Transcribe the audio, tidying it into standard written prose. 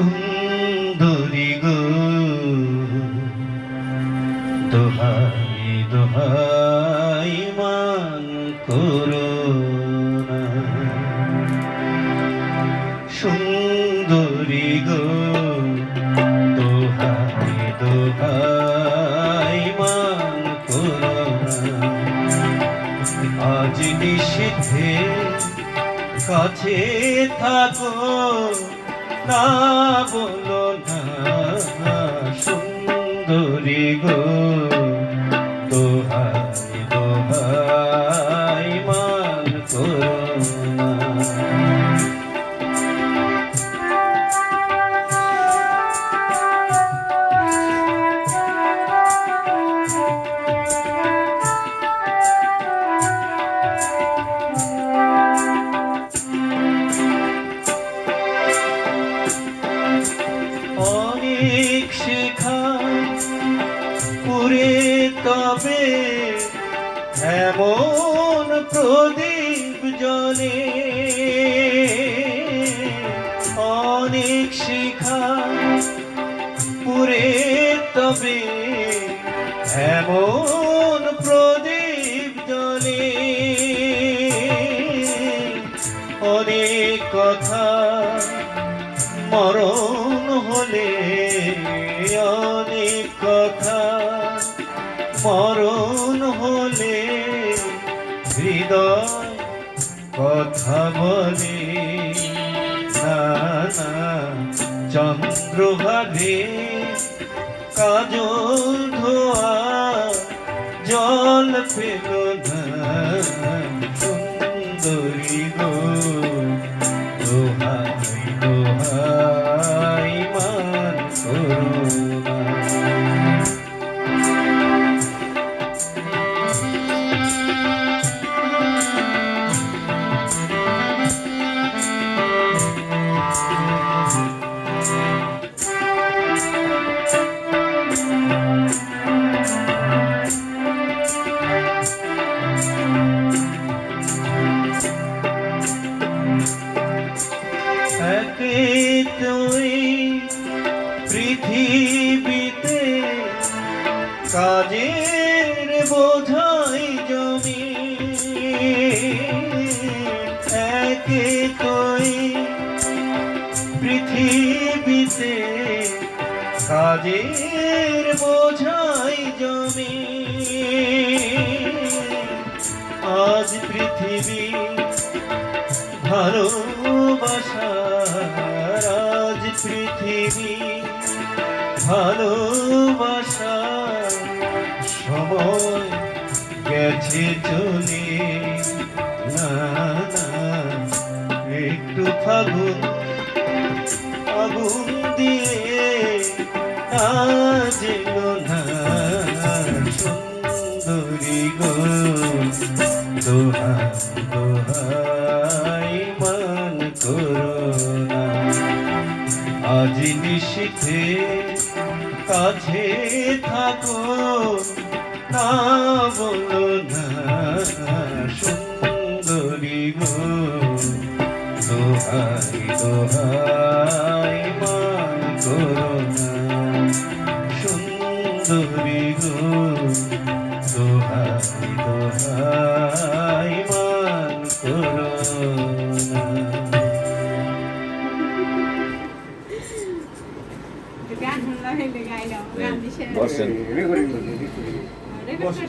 সুন্দরী গো দোহাই দোহাই মান করো না। সুন্দরী গো দোহাই দোহাই মান করো না। আজ নিষিদ্ধে কাছে থাকো না বলো না। সুন্দরী গো দোহাই দোহাই মান করো না। অনেক শেখা পুরে তবে এমন প্রদীপ জ্বলে। অনেক শেখা পুরে তবে এমন প্রদীপ জ্বলে। অনেক কথা মরণ হলে, অনেক কথা মরণ হলে হৃদয় কথা বলে না না। চন্দ্রভাগে কাজল ধোয়া জল পেল না। সুন্দরী গো দোহাই দোহাই মান করো না। একে তুই পৃথিবীতে কাজের বোঝাই জমি। একে তুই পৃথিবীতে কাজের বোঝাই জমি। আজ পৃথিবী ভালোবাসার, আজ পৃথিবী ভালোবাসার সময় গেছে চলে না না। একটু ফাগুন আগুন দিয়ে আজ এলো না। সুন্দরী গো দোহাই দোহাই মান করো না। আজ নিশীথে কাছে থাকো না বলো না। সুন্দরী গো দোহাই দোহাই মান করো না। সুন্দরী গো দোহাই দোহাই মান করো না। গান শুনলাম গাইলাম গান দিছে বসেন। রেকর্ড করছি।